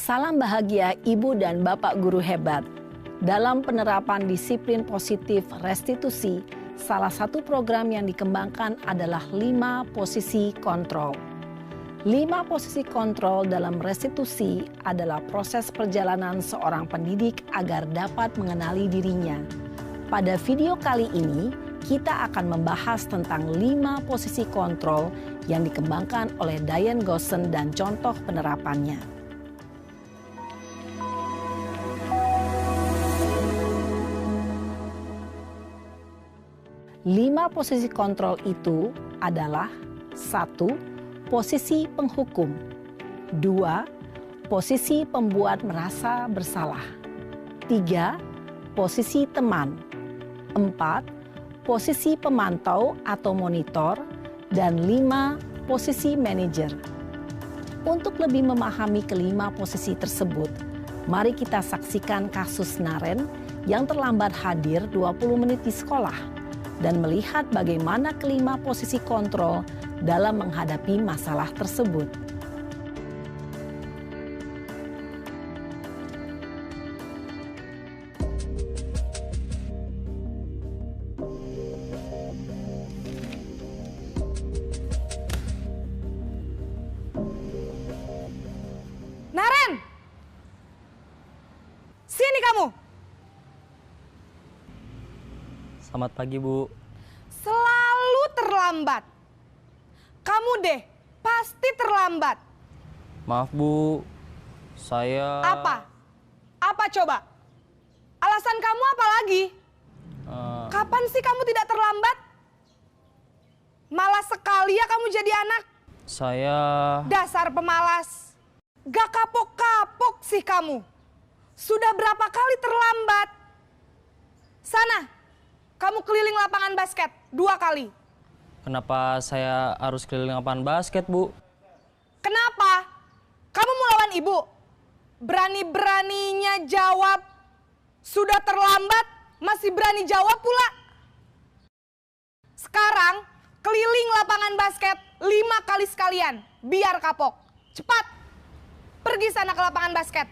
Salam bahagia Ibu dan Bapak guru hebat. Dalam penerapan disiplin positif restitusi, salah satu program yang dikembangkan adalah 5 posisi kontrol. 5 posisi kontrol dalam restitusi adalah proses perjalanan seorang pendidik agar dapat mengenali dirinya. Pada video kali ini, kita akan membahas tentang 5 posisi kontrol yang dikembangkan oleh Diane Gosson dan contoh penerapannya. 5 posisi kontrol itu adalah 1. Posisi penghukum. 2. Posisi pembuat merasa bersalah. 3. Posisi teman. 4. Posisi pemantau atau monitor. Dan 5. Posisi manajer. Untuk lebih memahami kelima posisi tersebut, mari kita saksikan kasus Naren yang terlambat hadir 20 menit di sekolah dan melihat bagaimana kelima posisi kontrol dalam menghadapi masalah tersebut. Naren! Sini kamu! Selamat pagi, Bu. Selalu terlambat. Kamu deh, pasti terlambat. Maaf, Bu. Saya... Apa? Apa coba? Alasan kamu apa lagi? Kapan sih kamu tidak terlambat? Malas sekali ya kamu jadi anak. Saya... Dasar pemalas. Gak kapok-kapok sih kamu. Sudah berapa kali terlambat? Sana. Kamu keliling lapangan basket 2 kali. Kenapa saya harus keliling lapangan basket, Bu? Kenapa? Kamu mau lawan ibu? Berani-beraninya jawab. Sudah terlambat, masih berani jawab pula. Sekarang, keliling lapangan basket 5 kali sekalian. Biar kapok. Cepat. Pergi sana ke lapangan basket.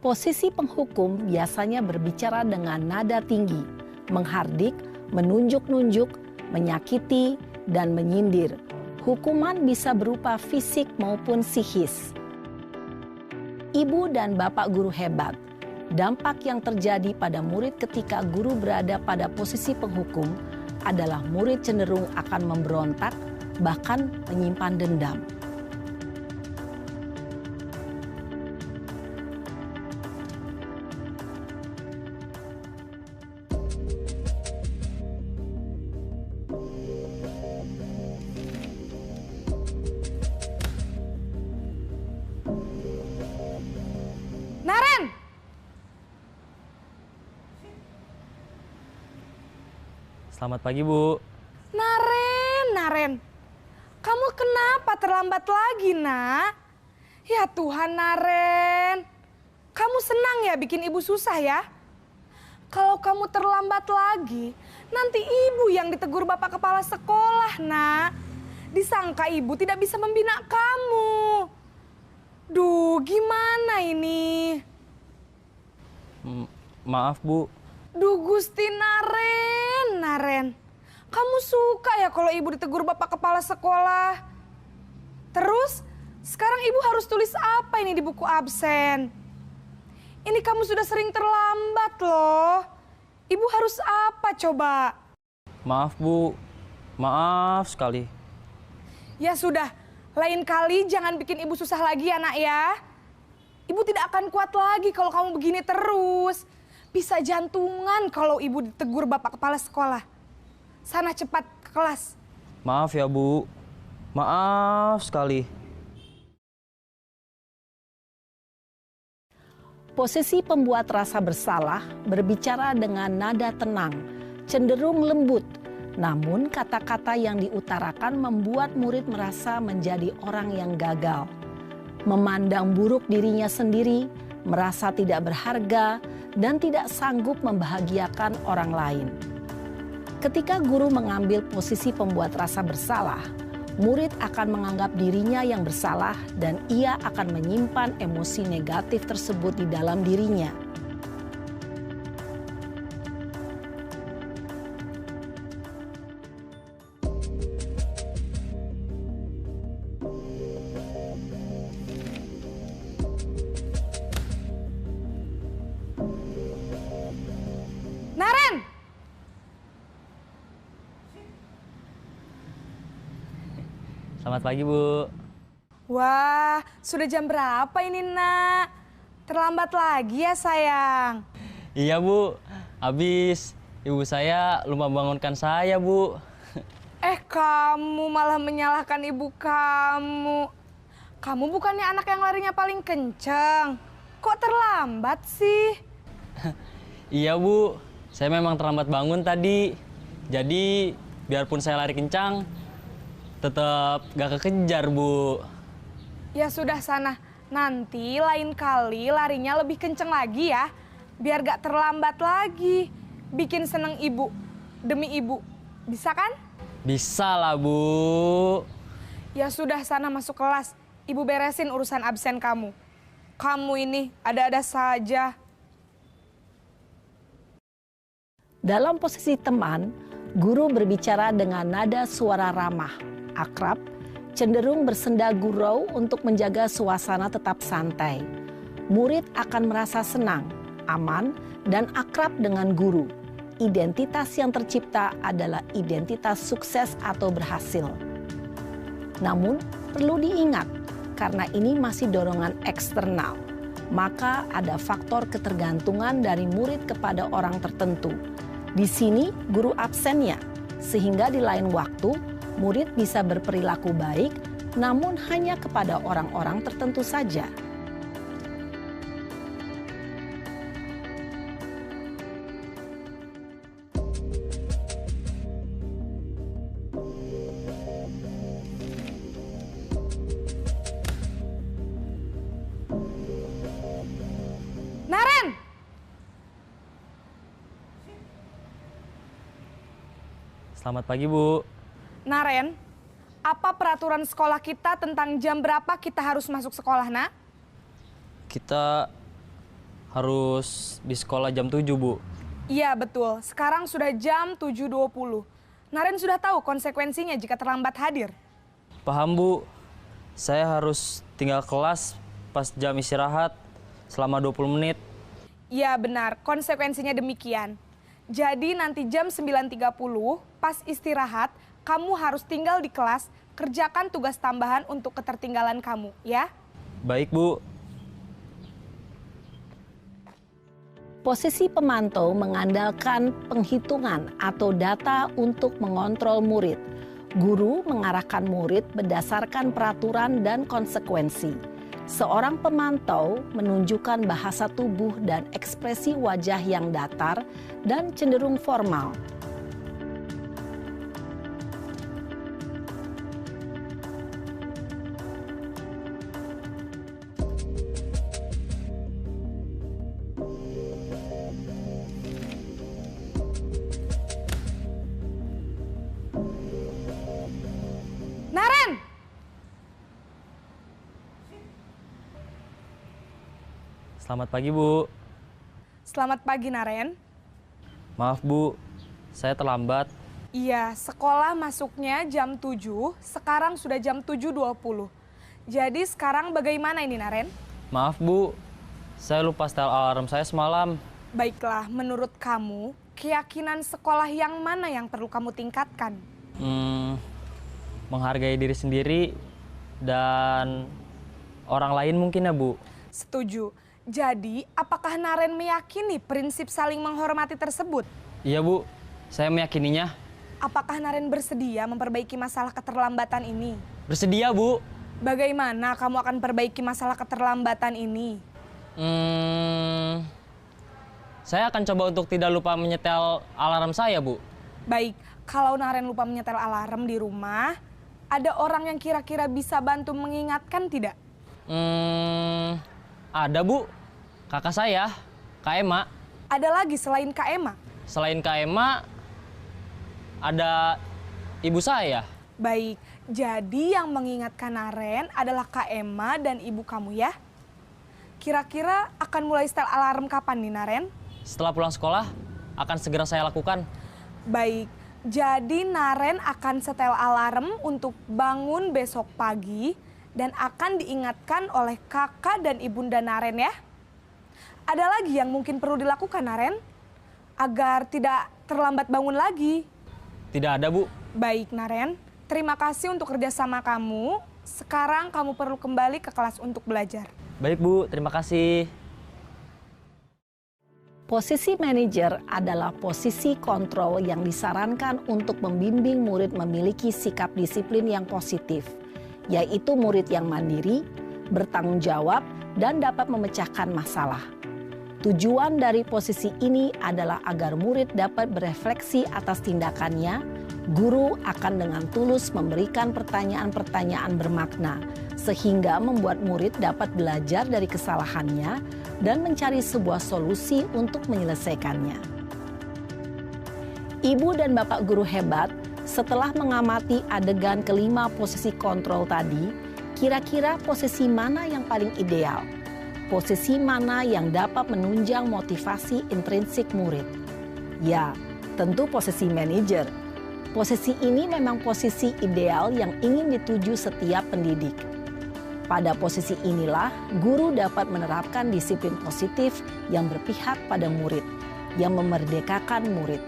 Posisi penghukum biasanya berbicara dengan nada tinggi, menghardik, menunjuk-nunjuk, menyakiti, dan menyindir. Hukuman bisa berupa fisik maupun psikis. Ibu dan Bapak guru hebat, dampak yang terjadi pada murid ketika guru berada pada posisi penghukum adalah murid cenderung akan memberontak, bahkan menyimpan dendam. Naren! Selamat pagi, Bu. Naren. Kamu kenapa terlambat lagi, nak? Ya Tuhan, Naren. Kamu senang ya bikin ibu susah ya? Kalau kamu terlambat lagi, nanti ibu yang ditegur bapak kepala sekolah, nak. Disangka ibu tidak bisa membina kamu. Duh, gimana ini? Maaf, Bu. Duh, Gusti Naren. Kamu suka ya kalau ibu ditegur bapak kepala sekolah? Terus, sekarang ibu harus tulis apa ini di buku absen? Ini kamu sudah sering terlambat loh. Ibu harus apa coba? Maaf, Bu. Maaf sekali. Ya sudah, lain kali jangan bikin ibu susah lagi ya, nak ya. Ibu tidak akan kuat lagi kalau kamu begini terus. Bisa jantungan kalau ibu ditegur bapak kepala sekolah. Sana cepat ke kelas. Maaf ya, Bu. Maaf sekali. Posisi pembuat rasa bersalah berbicara dengan nada tenang, cenderung lembut. Namun kata-kata yang diutarakan membuat murid merasa menjadi orang yang gagal. Memandang buruk dirinya sendiri, merasa tidak berharga, dan tidak sanggup membahagiakan orang lain. Ketika guru mengambil posisi pembuat rasa bersalah, murid akan menganggap dirinya yang bersalah dan ia akan menyimpan emosi negatif tersebut di dalam dirinya. Naren! Selamat pagi, Bu. Wah, sudah jam berapa ini, Nak? Terlambat lagi ya, sayang. Iya, Bu. Habis ibu saya lupa bangunkan saya, Bu. Kamu malah menyalahkan ibu kamu. Kamu bukannya anak yang larinya paling kenceng. Kok terlambat sih? Iya, Bu. Saya memang terlambat bangun tadi. Jadi, biarpun saya lari kencang, tetap gak kekejar, Bu. Ya sudah sana, nanti lain kali larinya lebih kenceng lagi ya. Biar gak terlambat lagi. Bikin seneng ibu, demi ibu. Bisa kan? Bisa lah, Bu. Ya sudah sana masuk kelas. Ibu beresin urusan absen kamu. Kamu ini ada-ada saja. Dalam posisi teman, guru berbicara dengan nada suara ramah, akrab, cenderung bersenda gurau untuk menjaga suasana tetap santai. Murid akan merasa senang, aman, dan akrab dengan guru. Identitas yang tercipta adalah identitas sukses atau berhasil. Namun, perlu diingat, karena ini masih dorongan eksternal, maka ada faktor ketergantungan dari murid kepada orang tertentu. Di sini guru absennya, sehingga di lain waktu murid bisa berperilaku baik, namun hanya kepada orang-orang tertentu saja. Naren! Selamat pagi, Bu. Naren, apa peraturan sekolah kita tentang jam berapa kita harus masuk sekolah, Nak? Kita harus di sekolah jam 7, Bu. Iya, betul. Sekarang sudah jam 7.20. Naren sudah tahu konsekuensinya jika terlambat hadir. Paham, Bu. Saya harus tinggal kelas pas jam istirahat selama 20 menit. Iya, benar. Konsekuensinya demikian. Jadi nanti jam 9.30 pas istirahat, kamu harus tinggal di kelas, kerjakan tugas tambahan untuk ketertinggalan kamu, ya? Baik, Bu. Posisi pemantau mengandalkan penghitungan atau data untuk mengontrol murid. Guru mengarahkan murid berdasarkan peraturan dan konsekuensi. Seorang pemantau menunjukkan bahasa tubuh dan ekspresi wajah yang datar dan cenderung formal. Naren! Selamat pagi, Bu. Selamat pagi, Naren. Maaf, Bu. Saya terlambat. Iya, sekolah masuknya jam 7, sekarang sudah jam 7.20. Jadi sekarang bagaimana ini, Naren? Maaf, Bu. Saya lupa setel alarm saya semalam. Baiklah, menurut kamu, keyakinan sekolah yang mana yang perlu kamu tingkatkan? Menghargai diri sendiri dan orang lain mungkin ya, Bu. Setuju. Jadi, apakah Naren meyakini prinsip saling menghormati tersebut? Iya, Bu. Saya meyakininya. Apakah Naren bersedia memperbaiki masalah keterlambatan ini? Bersedia, Bu. Bagaimana kamu akan perbaiki masalah keterlambatan ini? Saya akan coba untuk tidak lupa menyetel alarm saya, Bu. Baik, kalau Naren lupa menyetel alarm di rumah, ada orang yang kira-kira bisa bantu mengingatkan tidak? Ada, Bu. Kakak saya, Kak Ema. Ada lagi selain Kak Ema? Selain Kak Ema, ada ibu saya. Baik, Jadi yang mengingatkan Naren adalah Kak Emma dan ibu kamu ya? Kira-kira akan mulai setel alarm kapan nih Naren? Setelah pulang sekolah, akan segera saya lakukan. Baik, jadi Naren akan setel alarm untuk bangun besok pagi dan akan diingatkan oleh kakak dan ibunda Naren ya. Ada lagi yang mungkin perlu dilakukan Naren? Agar tidak terlambat bangun lagi. Tidak ada, Bu. Baik Naren, terima kasih untuk kerjasama kamu. Sekarang kamu perlu kembali ke kelas untuk belajar. Baik, Bu. Terima kasih. Posisi manajer adalah posisi kontrol yang disarankan untuk membimbing murid memiliki sikap disiplin yang positif, yaitu murid yang mandiri, bertanggung jawab, dan dapat memecahkan masalah. Tujuan dari posisi ini adalah agar murid dapat berefleksi atas tindakannya. Guru akan dengan tulus memberikan pertanyaan-pertanyaan bermakna, sehingga membuat murid dapat belajar dari kesalahannya dan mencari sebuah solusi untuk menyelesaikannya. Ibu dan bapak guru hebat, setelah mengamati adegan kelima posisi kontrol tadi, kira-kira posisi mana yang paling ideal? Posisi mana yang dapat menunjang motivasi intrinsik murid? Ya, tentu posisi manajer. Posisi ini memang posisi ideal yang ingin dituju setiap pendidik. Pada posisi inilah, guru dapat menerapkan disiplin positif yang berpihak pada murid, yang memerdekakan murid.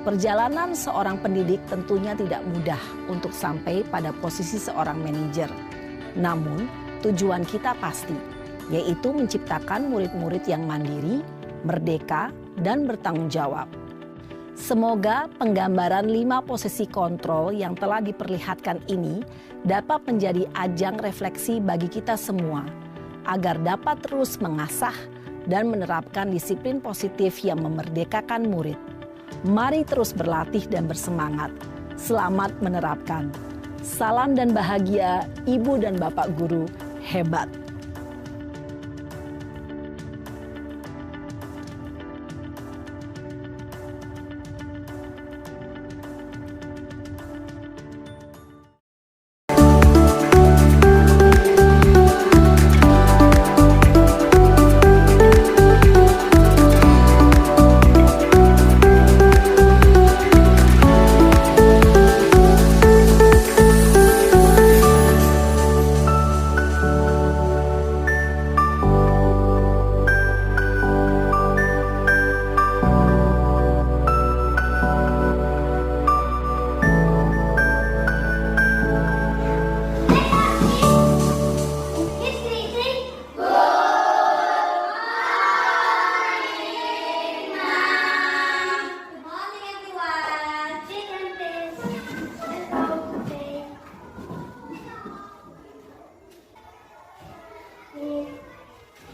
Perjalanan seorang pendidik tentunya tidak mudah untuk sampai pada posisi seorang manajer. Namun, tujuan kita pasti, yaitu menciptakan murid-murid yang mandiri, merdeka, dan bertanggung jawab. Semoga penggambaran 5 posisi kontrol yang telah diperlihatkan ini dapat menjadi ajang refleksi bagi kita semua, agar dapat terus mengasah dan menerapkan disiplin positif yang memerdekakan murid. Mari terus berlatih dan bersemangat. Selamat menerapkan. Salam dan bahagia, Ibu dan Bapak Guru hebat.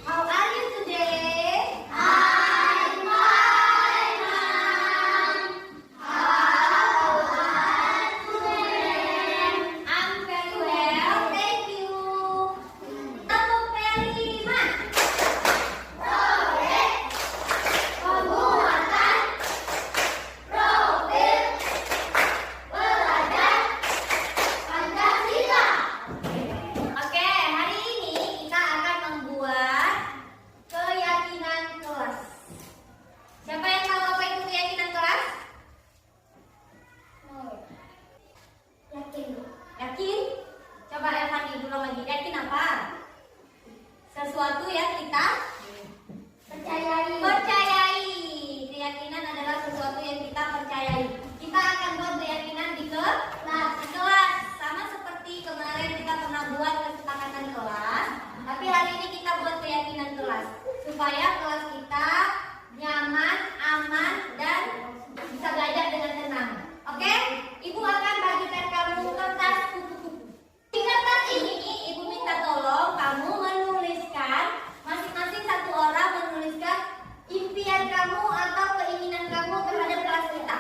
How are you today? I'm very well, thank you. Kamu very much. Proyek pembuatan profil belajar Pancasila. Oke, hari ini kita akan membuat keyakinan kelas. Siapa yang tahu apa itu keyakinan kelas? Yakin. Yakin? Coba Evani ulang lagi. Yakin apa? Sesuatu yang kita percayai. Percayai. Keyakinan adalah sesuatu yang kita percayai. Kita akan buat keyakinan di kelas. Di kelas sama seperti kemarin kita pernah buat kesepakatan kelas. Tapi hari ini kita buat keyakinan kelas supaya kelas kita nyaman, aman, dan bisa belajar dengan tenang. Oke? Ibu akan bagikan kamu kertas kupu-kupu. Di kertas ini, Ibu minta tolong kamu menuliskan, masing-masing satu orang menuliskan impian kamu atau keinginan kamu terhadap kelas kita.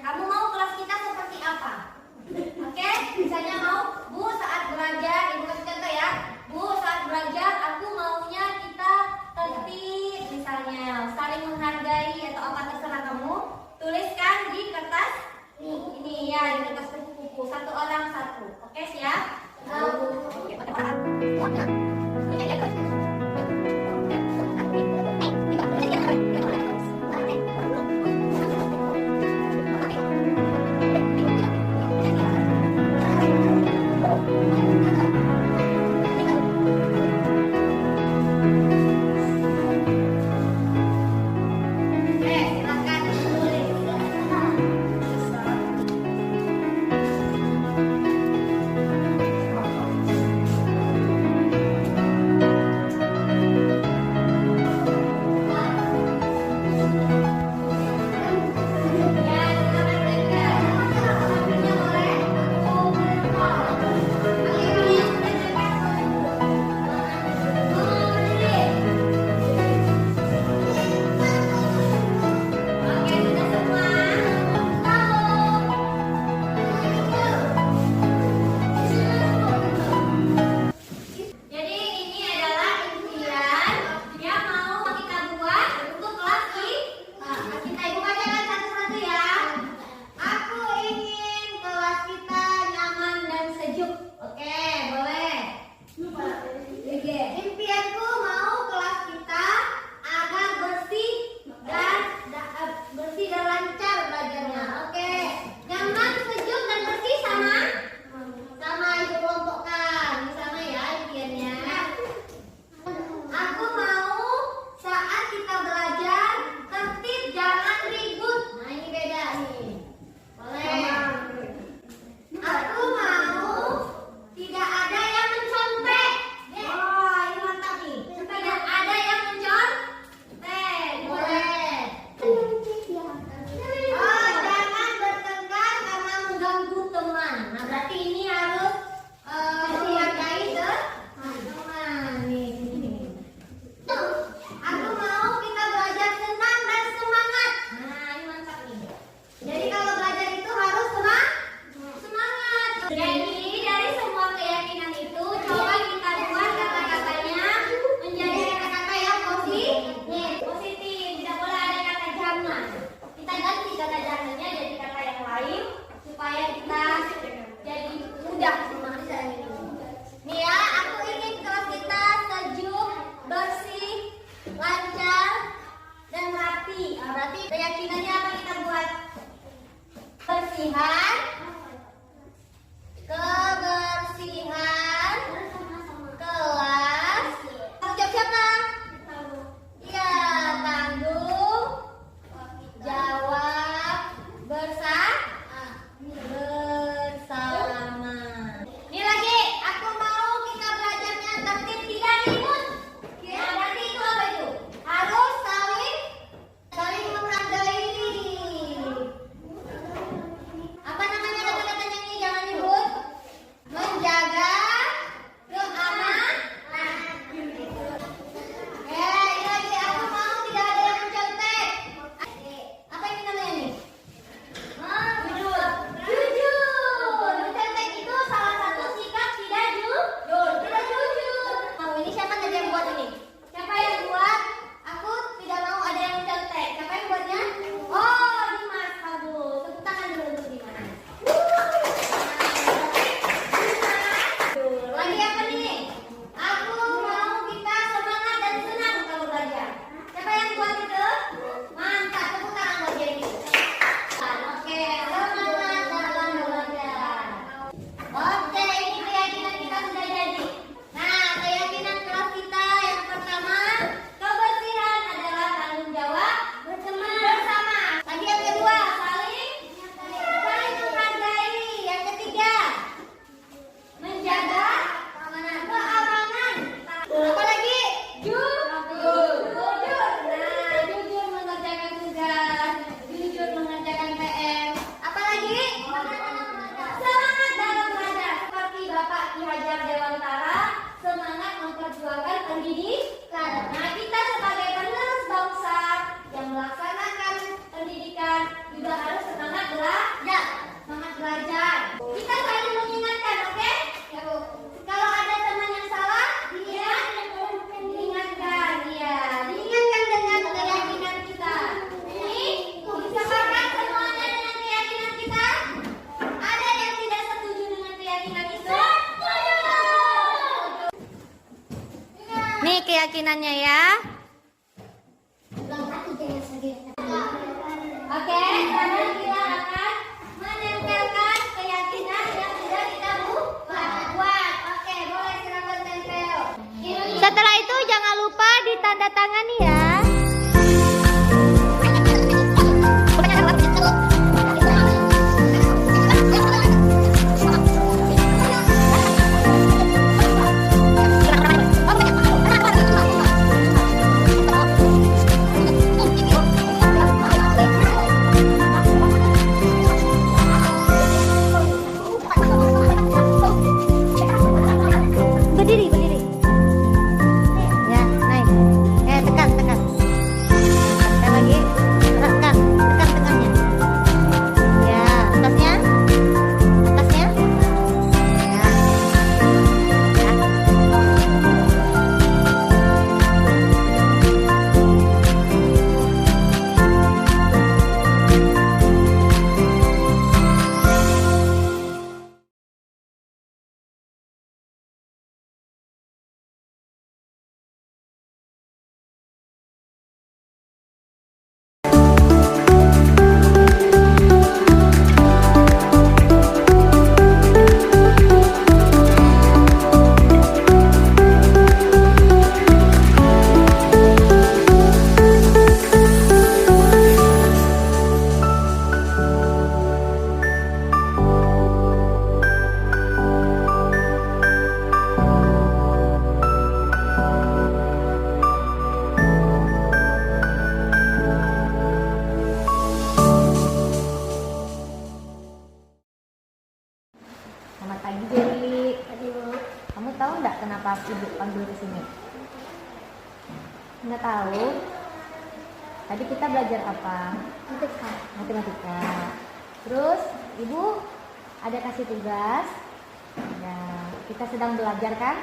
Kamu mau kelas kita seperti apa? Oke? Misalnya mau, Bu saat belajar, Ibu kasih contoh ya. Bu saat belajar, aku maunya kita tertib, misalnya saling menghargai atau apa terserah kamu. Tuliskan di kertas ini keyakinannya ya. Oke, sekarang kita akan menempelkan keyakinan yang sudah kita buat. Oke, boleh silakan tempel. Setelah itu jangan lupa ditandatangani ya. Berdiri. Ya, naik. Tekan. Tekan lagi. Tekan tengahnya. Ya, atasnya. Ya. Selamat pagi, Jerry. Kamu tahu nggak kenapa Ibu panggil ke sini? Nggak tahu. Tadi kita belajar apa? Matematika. Terus Ibu ada kasih tugas. Ya, kita sedang belajar kan?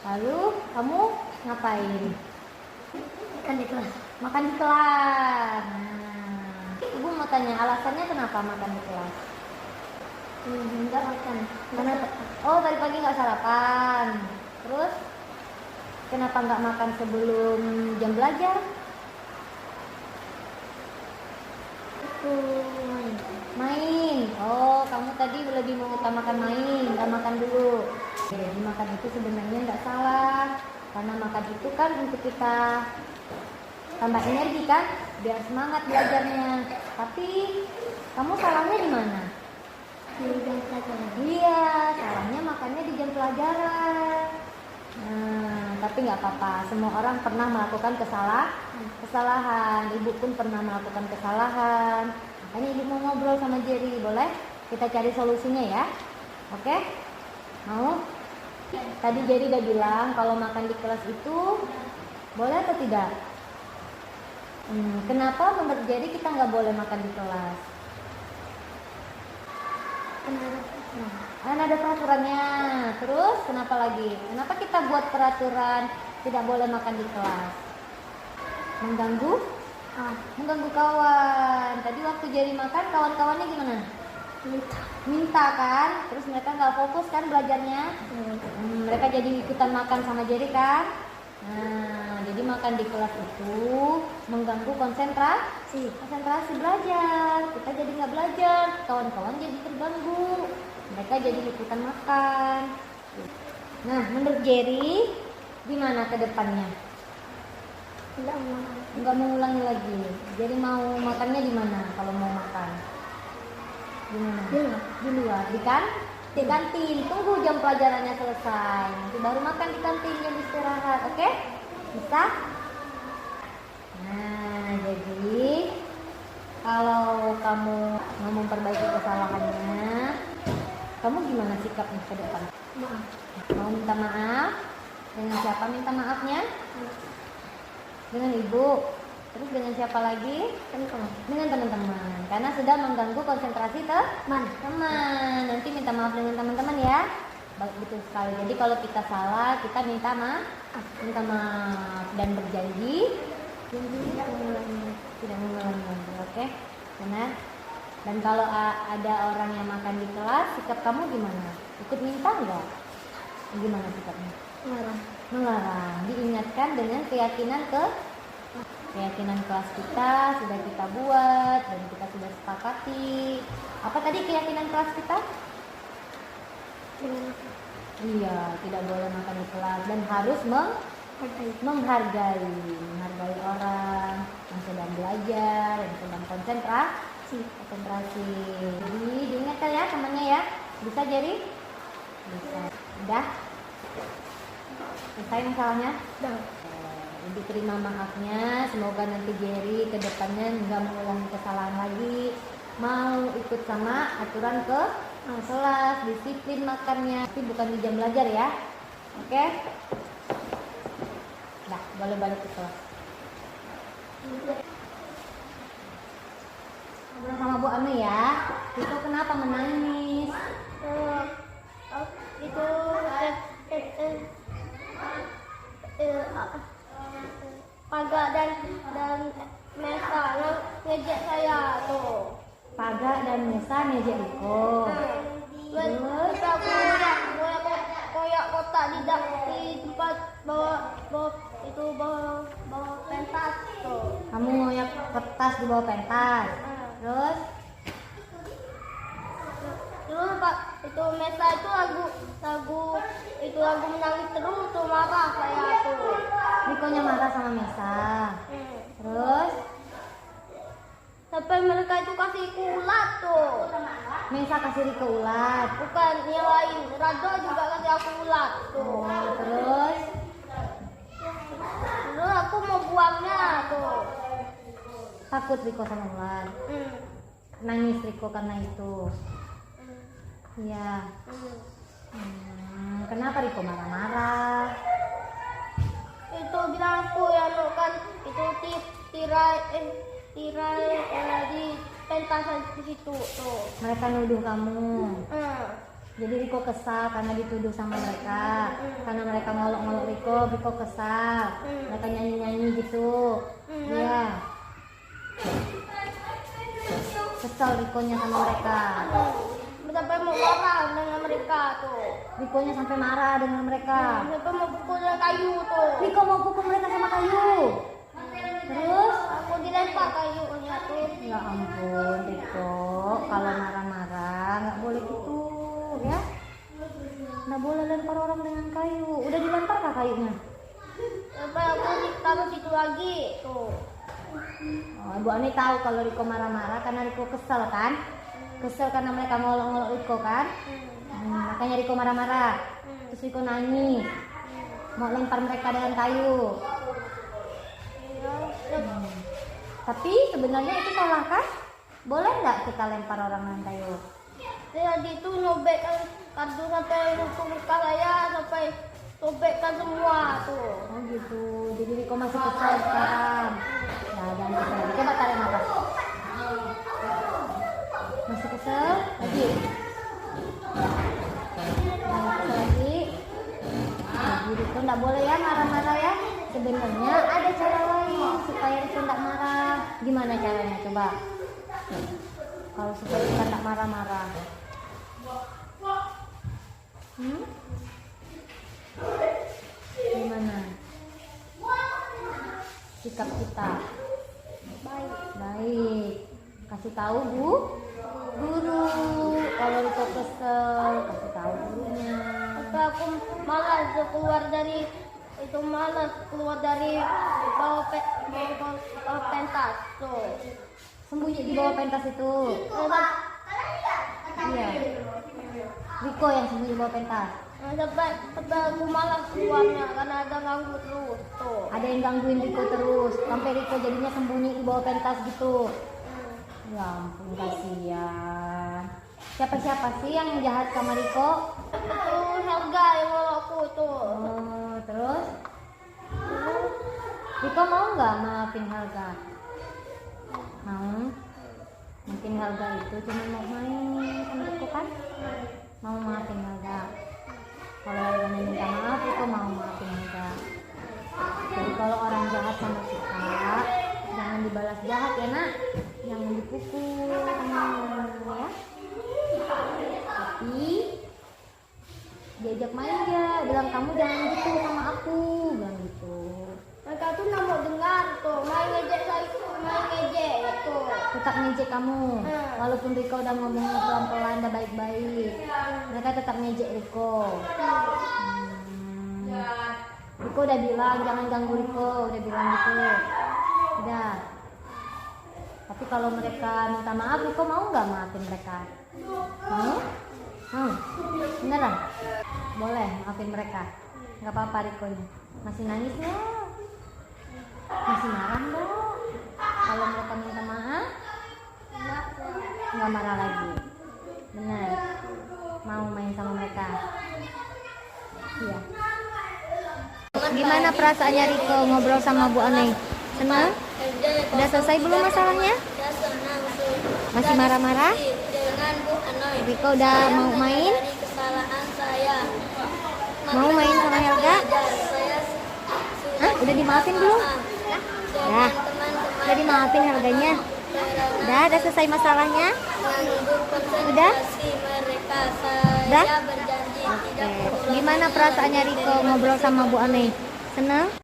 Lalu kamu ngapain? Makan di kelas. Makan di kelas. Nah, Ibu mau tanya alasannya kenapa makan di kelas? Enggak makan. Kenapa? Oh, tadi pagi nggak sarapan. Terus kenapa nggak makan sebelum jam belajar? Main. Oh, kamu tadi lebih mengutamakan main, nggak makan dulu. Jadi makan itu sebenarnya nggak salah, karena makan itu kan untuk kita tambah energi kan, biar semangat belajarnya. Tapi kamu salahnya di mana? Di jam pelajaran. Iya, salahnya makannya di jam pelajaran. Nah, tapi nggak apa-apa. Semua orang pernah melakukan kesalahan. Ibu pun pernah melakukan kesalahan. Makanya Ibu mau ngobrol sama Jerry, boleh? Kita cari solusinya ya. Oke? Mau? Tadi Jerry udah bilang kalau makan di kelas itu boleh atau tidak? Kenapa menurut Jerry kita nggak boleh makan di kelas? Ada peraturannya. Terus kenapa lagi? Kenapa kita buat peraturan tidak boleh makan di kelas? Mengganggu? Mengganggu kawan. Tadi waktu Jerry makan, kawan-kawannya gimana? Minta kan? Terus mereka nggak fokus kan belajarnya? Mereka jadi ikutan makan sama Jerry kan? Nah, jadi makan di kelas itu mengganggu konsentrasi belajar. Kita jadi nggak belajar, kawan-kawan jadi terganggu, mereka jadi ikutan makan. Nah, menurut Jerry gimana ke depannya? Nggak mau ulangi lagi. Jadi mau makannya di mana kalau mau makan? Di mana? Di luar. Di kantin. Tunggu jam pelajarannya selesai. Nanti baru makan di kantin jam istirahat. Oke? Bisa? Nah, jadi kalau kamu mau memperbaiki kesalahannya, kamu gimana sikapnya ke depan? Maaf. Mau minta maaf? Dengan siapa minta maafnya? Dengan ibu. Terus dengan siapa lagi? Dengan teman-teman. Karena sudah mengganggu konsentrasi teman. Nanti minta maaf dengan teman-teman ya. Betul sekali. Jadi kalau kita salah, kita minta maaf dan berjanji tidak mengulangi lagi. Oke? Benar? Dan kalau ada orang yang makan di kelas, sikap kamu gimana? Ikut minta enggak? Gimana sikapnya? Melarang. Diingatkan dengan keyakinan kelas kita sudah kita buat dan kita sudah sepakati. Apa tadi keyakinan kelas kita? Iya, tidak boleh makan di kelas dan harus menghargai orang yang sedang belajar, yang sedang konsentrasi. Jadi diingatkan ya temannya ya. Bisa jadi? Bisa. Udah? Selesai masalahnya? Udah. Diterima maafnya, semoga nanti Jerry ke depannya nggak mengulangi kesalahan lagi, mau ikut sama aturan ke kelas, disiplin makannya, tapi bukan di jam belajar ya, oke? Nah, boleh balik ke kelas. Ngobrol sama Bu Anu ya. Itu kenapa menangis? Itu Paga dan Mesa ngejek saya tuh. Paga dan Mesa ngejek Riko. Terus aku koyak kotak di tempat bawa pentas tuh. Kamu ngoyak kertas di bawah pentas. Terus Pak, itu Mesa itu lagu menangis terus tuh, marah saya tuh. Rikonya marah sama Mesa. Terus Sampai mereka itu kasih ulat tuh. Mesa kasih Riko ulat. Bukan, yang lain. Rado juga kasih aku ulat tuh. Terus aku mau buangnya tuh. takut Riko sama ulat. Nangis Riko karena itu. Iya. Kenapa Riko marah-marah? Itu bilang aku ya no, kan itu tirai di pentasan di situ tuh. Mereka nuduh kamu. Jadi Riko kesal karena dituduh sama mereka. Karena mereka ngolok-ngolok Riko kesal. Mereka nyanyi-nyanyi gitu. Iya. Kesal Rikonya sama mereka. Sampai mau marah dengan mereka tuh. Rikonya sampai marah dengan mereka. Sampai mau pukul dengan kayu tuh. Riko mau pukul mereka sama kayu. Terus aku dilempar kayunya tuh. ya ampun Riko, kalau marah-marah nggak boleh gitu ya. Nggak boleh lempar orang dengan kayu. Udah dilempar kah kayunya? Sampai aku ditaruh situ lagi tuh. Oh, Ibu Ani tahu kalau Riko marah-marah karena Riko kesel kan? Kesel karena mereka ngolok-ngolok Riko kan? Makanya Riko marah-marah. Terus Riko nangis. Mau lempar mereka dengan kayu. Tapi sebenarnya itu salah kan? Boleh nggak kita lempar orang dengan kayu? Jadi itu nyobekkan kartu sampai rusuh muka saya, sampai sobekkan semua tuh. Oh gitu. Jadi Riko masih kesel sekarang. Nah, jangan kesel lagi. Coba tarik nafas. Masih kesel lagi. Jangan kesel lagi. Jadi Riko nggak boleh ya marah-marah ya. Sebenarnya ada cara lain supaya Riko nggak marah. Gimana caranya? Coba. Kalau supaya kita nggak marah-marah. Gimana sikap kita? Baik. Kasih tahu guru. Kalau Riko kesel, kasih tahu gurunya. Sampai aku malas keluar dari bawah pentas tuh. Sembunyi di bawah pentas itu. Iya. Riko yang sembunyi di bawah pentas. Sampai aku malas keluarnya karena ada ganggu terus tuh. Ada yang gangguin Riko terus, sampai Riko jadinya sembunyi di bawah pentas gitu. Ya ampun, kasihan. Siapa sih yang jahat sama Riko? Itu Helga yang mau aku tuh. Oh, terus? Riko mau nggak maafin Helga? Mau? Mungkin Helga itu cuma mau main sama Riko kan? Mau maafin Helga. Kalau Helga minta maaf, Riko mau maafin Helga. Jadi kalau orang jahat sama kita, jangan dibalas jahat ya nak. Jangan dipukul, ya. Tapi diajak main dia, bilang kamu jangan gitu sama aku, bilang gitu. Mereka tuh nggak mau dengar tuh, main ngejek saya, main ngejek itu. Tetap ngejek kamu, walaupun Riko udah ngomong pelan-pelan, udah baik-baik, mereka tetap ngejek Riko. Riko udah bilang jangan ganggu Riko, udah bilang gitu. Udah. Tapi kalau mereka minta maaf, Riko mau nggak maafin mereka? Mau? Beneran? Boleh maafin mereka? Nggak apa-apa Riko ini. Masih nangis nggak? Masih marah nggak? Kalau mereka minta maaf? Nggak marah lagi. Bener? Mau main sama mereka? Iya. Gimana perasaannya Riko ngobrol sama Bu Aneng? Senang? Udah selesai belum masalahnya? Masih marah-marah? Dengan Bu Anoy. Riko udah mau main? Dari kesalahan saya. Mau main sama Helga? Saya Hah? Udah dimaafin belum? Dah. Udah dimaafin Helganya? Udah selesai masalahnya? Udah? mereka. Udah? Saya berjanji tidak Oke. Gimana perasaannya Riko ngobrol sama Bu Aneng? Senang?